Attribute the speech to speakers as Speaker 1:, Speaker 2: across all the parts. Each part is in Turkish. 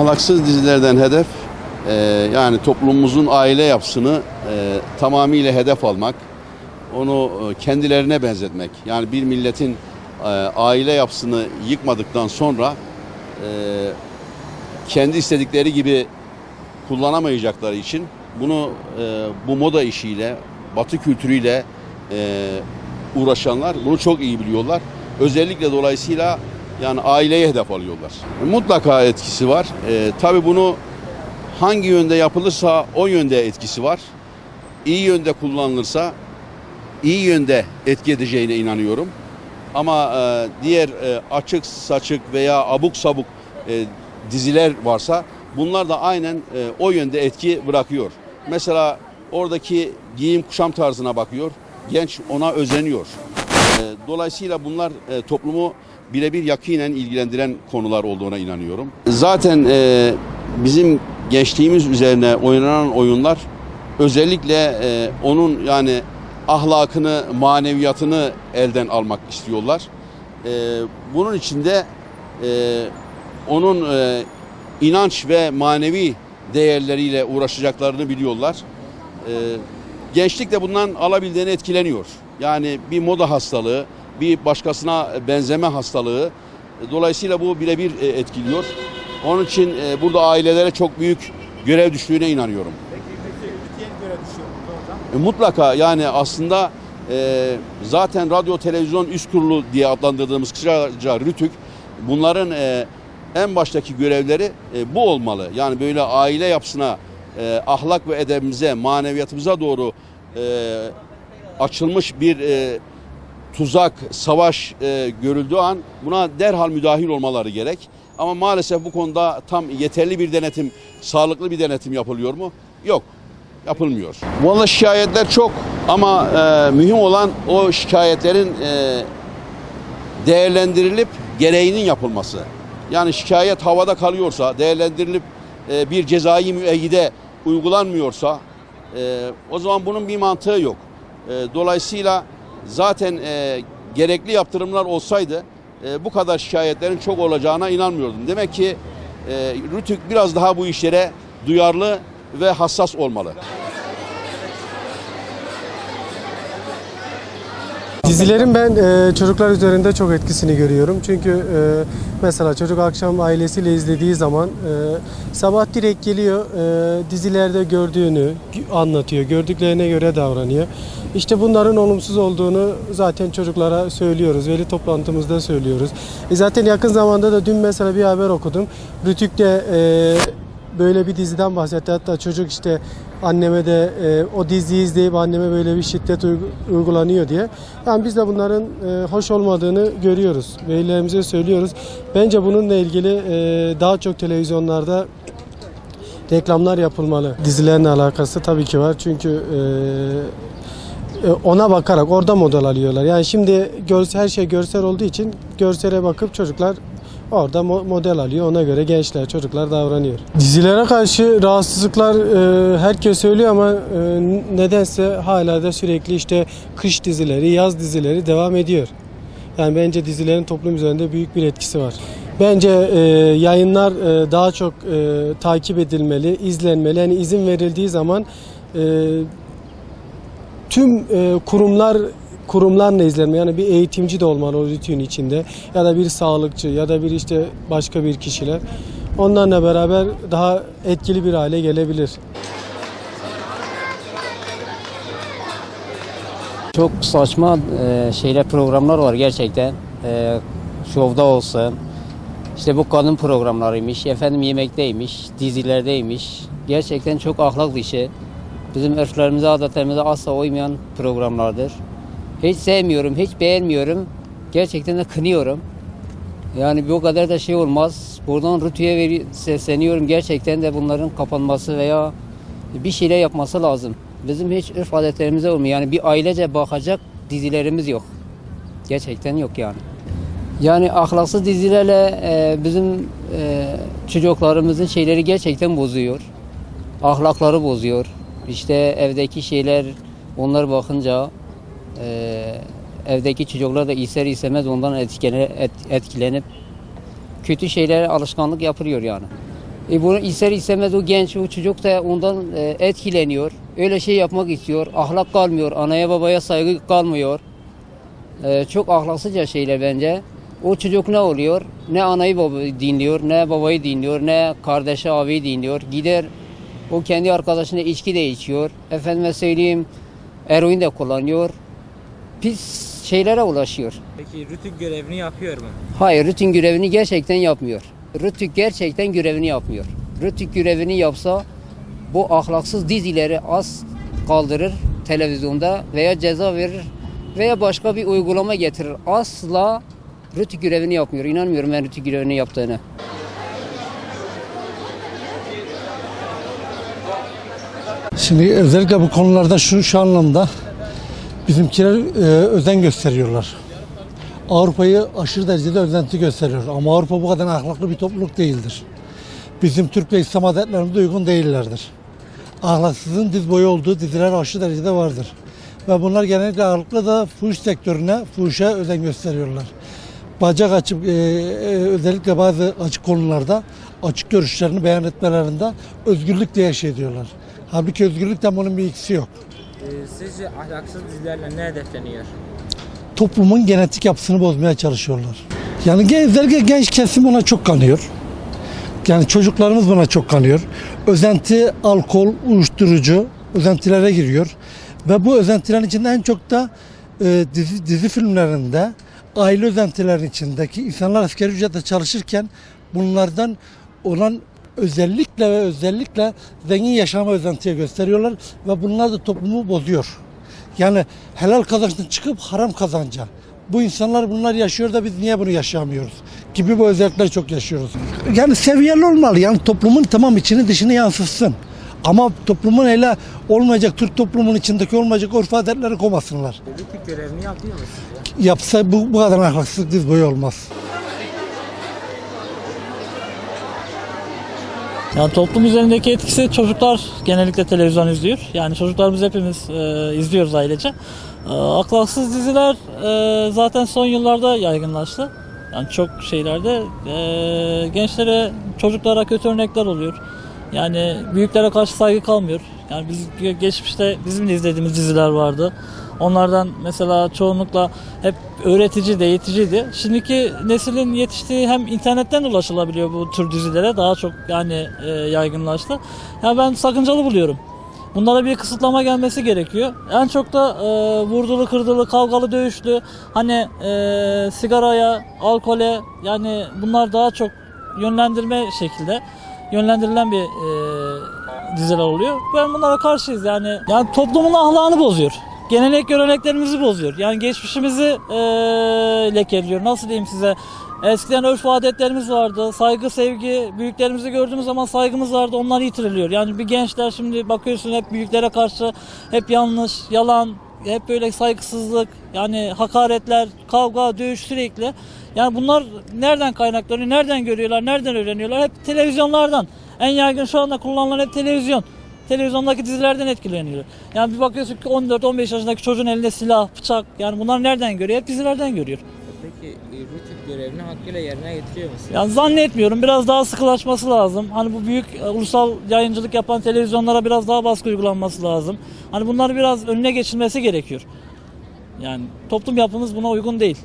Speaker 1: Ahlaksız dizilerden hedef yani toplumumuzun aile yapısını tamamıyla hedef almak, onu kendilerine benzetmek. Yani bir milletin aile yapısını yıkmadıktan sonra kendi istedikleri gibi kullanamayacakları için bunu bu moda işiyle, Batı kültürüyle uğraşanlar bunu çok iyi biliyorlar. Özellikle dolayısıyla yani aileye hedef alıyorlar. Mutlaka etkisi var. Tabii bunu hangi yönde yapılırsa o yönde etkisi var. İyi yönde kullanılırsa iyi yönde etki edeceğine inanıyorum. Ama diğer açık saçık veya abuk sabuk diziler varsa bunlar da aynen o yönde etki bırakıyor. Mesela oradaki giyim kuşam tarzına bakıyor. Genç ona özeniyor. Dolayısıyla bunlar toplumu birebir yakinen ilgilendiren konular olduğuna inanıyorum. Zaten bizim gençliğimiz üzerine oynanan oyunlar özellikle onun yani ahlakını, maneviyatını elden almak istiyorlar. Bunun için de onun inanç ve manevi değerleriyle uğraşacaklarını biliyorlar. Gençlik de bundan alabildiğine etkileniyor. Yani bir moda hastalığı, bir başkasına benzeme hastalığı. Dolayısıyla bu birebir etkiliyor. Onun için burada ailelere çok büyük görev düştüğüne inanıyorum.
Speaker 2: Peki görev düşüyor hocam?
Speaker 1: Mutlaka yani aslında zaten radyo televizyon üst kurulu diye adlandırdığımız kısaca RTÜK bunların en baştaki görevleri bu olmalı. Yani böyle aile yapısına, ahlak ve edebimize, maneviyatımıza doğru açılmış bir tuzak, savaş görüldüğü an buna derhal müdahil olmaları gerek. Ama maalesef bu konuda tam yeterli bir denetim, sağlıklı bir denetim yapılıyor mu? Yok, yapılmıyor. Vallahi şikayetler çok ama mühim olan o şikayetlerin değerlendirilip gereğinin yapılması. Yani şikayet havada kalıyorsa, değerlendirilip bir cezai müeyyide uygulanmıyorsa o zaman bunun bir mantığı yok. Dolayısıyla zaten gerekli yaptırımlar olsaydı bu kadar şikayetlerin çok olacağına inanmıyordum. Demek ki RTÜK biraz daha bu işlere duyarlı ve hassas olmalı.
Speaker 3: Dizilerin ben çocuklar üzerinde çok etkisini görüyorum. Çünkü mesela çocuk akşam ailesiyle izlediği zaman sabah direkt geliyor, dizilerde gördüğünü anlatıyor, gördüklerine göre davranıyor. İşte bunların olumsuz olduğunu zaten çocuklara söylüyoruz, veli toplantımızda söylüyoruz. Zaten yakın zamanda da dün mesela bir haber okudum. RTÜK'te böyle bir diziden bahsetti. Hatta çocuk işte anneme de o diziyi izleyip anneme böyle bir şiddet uygulanıyor diye. Yani biz de bunların hoş olmadığını görüyoruz. Velilerimize söylüyoruz. Bence bununla ilgili daha çok televizyonlarda reklamlar yapılmalı. Dizilerle alakası tabii ki var. Çünkü ona bakarak orada model alıyorlar. Yani şimdi her şey görsel olduğu için görsele bakıp çocuklar orada model alıyor. Ona göre gençler, çocuklar davranıyor. Dizilere karşı rahatsızlıklar herkes söylüyor ama nedense hala da sürekli işte kış dizileri, yaz dizileri devam ediyor. Yani bence dizilerin toplum üzerinde büyük bir etkisi var. Bence yayınlar daha çok takip edilmeli, izlenmeli. Yani izin verildiği zaman tüm kurumlarla izlenme, yani bir eğitimci de olmalı o rutinin içinde ya da bir sağlıkçı ya da bir işte başka bir kişiler. Onlarla beraber daha etkili bir hale gelebilir.
Speaker 4: Çok saçma programlar var gerçekten. Şovda olsun. İşte bu kadın programlarıymış, efendim yemekteymiş, dizilerdeymiş. Gerçekten çok ahlak dışı. Bizim örflerimize, adetlerimize asla uymayan programlardır. Hiç sevmiyorum, hiç beğenmiyorum. Gerçekten de kınıyorum. Yani bu kadar da şey olmaz. Buradan RTÜK'e sesleniyorum. Gerçekten de bunların kapanması veya bir şeyler yapması lazım. Bizim hiç örf adetlerimize olmuyor. Yani bir ailece bakacak dizilerimiz yok. Gerçekten yok yani. Yani ahlaksız dizilerle bizim çocuklarımızın şeyleri gerçekten bozuyor. Ahlakları bozuyor. İşte evdeki şeyler, onlar bakınca evdeki çocuklar da ister istemez ondan etkilenip kötü şeylere alışkanlık yapılıyor yani. Bunu ister istemez o genç, o çocuk da ondan etkileniyor. Öyle şey yapmak istiyor. Ahlak kalmıyor. Anaya babaya saygı kalmıyor. Çok ahlaksızca şeyler bence. O çocuk ne oluyor? Ne anayı babayı dinliyor, ne babayı dinliyor, ne kardeşi abiyi dinliyor. Gider o kendi arkadaşına içki de içiyor. Efendime söyleyeyim eroin de kullanıyor. Pis şeylere ulaşıyor.
Speaker 2: Peki rütük görevini yapıyor mu?
Speaker 4: Hayır, rutin görevini gerçekten yapmıyor. Rütük gerçekten görevini yapmıyor. Rütük görevini yapsa bu ahlaksız dizileri az kaldırır televizyonda veya ceza verir veya başka bir uygulama getirir. Asla rütük görevini yapmıyor. İnanmıyorum ben rütük görevini yaptığını.
Speaker 5: Şimdi özellikle bu konularda şu anlamda bizimkiler özen gösteriyorlar. Avrupa'yı aşırı derecede özenti gösteriyor ama Avrupa bu kadar ahlaklı bir topluluk değildir. Bizim Türk ve İslam adetlerimize uygun değillerdir. Ahlaksızlığın diz boyu olduğu diziler aşırı derecede vardır. Ve bunlar genellikle ağırlıklı da fuhuş sektörüne, fuhuşa özen gösteriyorlar. Bacak açıp özellikle bazı açık konularda açık görüşlerini beyan etmelerinde özgürlükle yaşayıyorlar. Halbuki özgürlükten bunun bir ilgisi yok.
Speaker 2: Sizce ahlaksız dizilerle ne hedefleniyor?
Speaker 5: Toplumun genetik yapısını bozmaya çalışıyorlar. Yani özellikle genç kesim buna çok kanıyor. Yani çocuklarımız buna çok kanıyor. Özenti, alkol, uyuşturucu özentilere giriyor. Ve bu özentilerin içinde en çok da dizi filmlerinde aile özentilerin içindeki insanlar asgari ücretle çalışırken bunlardan olan özellikle zengin yaşama özentiye gösteriyorlar ve bunlar da toplumu bozuyor. Yani helal kazançtan çıkıp haram kazanca. Bu insanlar bunlar yaşıyor da biz niye bunu yaşamıyoruz gibi bu özellikleri çok yaşıyoruz. Yani seviyeli olmalı. Yani toplumun tamam içini dışını yansıtsın. Ama toplumun hele olmayacak, Türk toplumunun içindeki olmayacak örf adetleri koymasınlar.
Speaker 2: Rütük görevini yapıyor mu sizce?
Speaker 5: Yapsa bu kadar ahlaksızlık diz boyu olmaz.
Speaker 6: Yani toplum üzerindeki etkisi çocuklar genellikle televizyon izliyor. Yani çocuklarımız hepimiz izliyoruz ailece. Ahlaksız diziler zaten son yıllarda yaygınlaştı. Yani çok şeylerde gençlere, çocuklara kötü örnekler oluyor. Yani büyüklere karşı saygı kalmıyor. Yani biz geçmişte bizim de izlediğimiz diziler vardı. Onlardan mesela çoğunlukla hep öğretici de eğiticiydi. Şimdiki neslin yetiştiği hem internetten ulaşılabiliyor bu tür dizilere daha çok yani yaygınlaştı. Yani ben sakıncalı buluyorum. Bunlara bir kısıtlama gelmesi gerekiyor. En çok da vurdulu, kırdılı, kavgalı, dövüşlü hani sigaraya, alkole yani bunlar daha çok yönlendirme şekilde yönlendirilen bir diziler oluyor. Ben bunlara karşıyız yani toplumun ahlakını bozuyor. Gelenek göreneklerimizi bozuyor. Yani geçmişimizi lekeliyor. Nasıl diyeyim size? Eskiden örf ve adetlerimiz vardı. Saygı, sevgi, büyüklerimizi gördüğümüz zaman saygımız vardı. Onlar yitiriliyor. Yani bir gençler şimdi bakıyorsun hep büyüklere karşı hep yanlış, yalan, hep böyle saygısızlık, yani hakaretler, kavga, dövüş sürekli. Yani bunlar nereden kaynaklanıyor, nereden görüyorlar, nereden öğreniyorlar? Hep televizyonlardan. En yaygın şu anda kullanılan hep televizyon. Televizyondaki dizilerden etkileniyor. Yani bir bakıyorsun ki 14-15 yaşındaki çocuğun elinde silah, bıçak. Yani bunlar nereden görüyor? Hep dizilerden görüyor.
Speaker 2: Peki rütük görevini hakkıyla yerine getiriyor musun?
Speaker 6: Yani zannetmiyorum. Biraz daha sıkılaşması lazım. Hani bu büyük ulusal yayıncılık yapan televizyonlara biraz daha baskı uygulanması lazım. Hani bunları biraz önüne geçilmesi gerekiyor. Yani toplum yapımız buna uygun değil.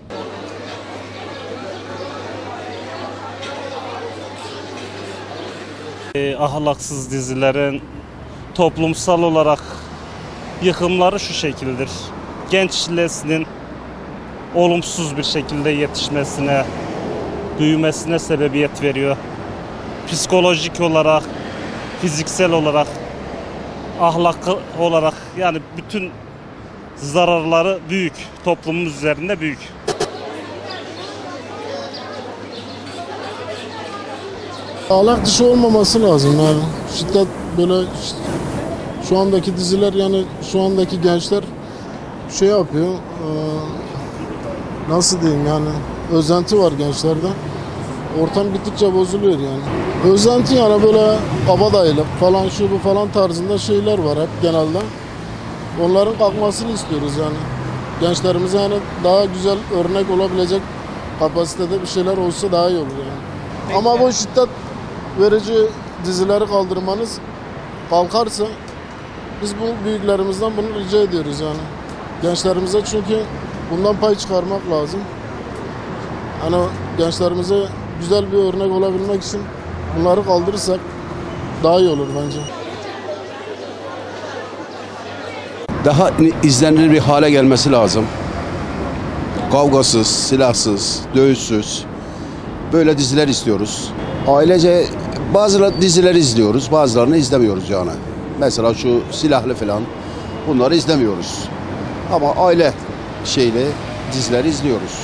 Speaker 7: Ahlaksız dizilerin toplumsal olarak yıkımları şu şekildir. Genç neslin olumsuz bir şekilde yetişmesine, büyümesine sebebiyet veriyor. Psikolojik olarak, fiziksel olarak, ahlaklı olarak yani bütün zararları büyük, toplumun üzerinde büyük.
Speaker 8: Ahlak dışı olmaması lazım yani. Şiddet böyle şu andaki diziler yani şu andaki gençler şey yapıyor. Nasıl diyeyim yani özenti var gençlerde. Ortam gittikçe bozuluyor yani. Özenti yani böyle kabadayılık falan şu bu falan tarzında şeyler var hep genelde. Onların kalkmasını istiyoruz yani. Gençlerimize yani daha güzel örnek olabilecek kapasitede bir şeyler olsa daha iyi olur yani. Ama bu şiddet verici dizileri kaldırmanız kalkarsa biz bu büyüklerimizden bunu rica ediyoruz yani. Gençlerimize çünkü bundan pay çıkarmak lazım. Hani gençlerimize güzel bir örnek olabilmek için bunları kaldırırsak daha iyi olur bence.
Speaker 1: Daha izlenilir bir hale gelmesi lazım. Kavgasız, silahsız, dövüşsüz böyle diziler istiyoruz. Ailece bazı dizileri izliyoruz, bazılarını izlemiyoruz yani. Mesela şu silahlı falan bunları izlemiyoruz. Ama aile dizileri izliyoruz.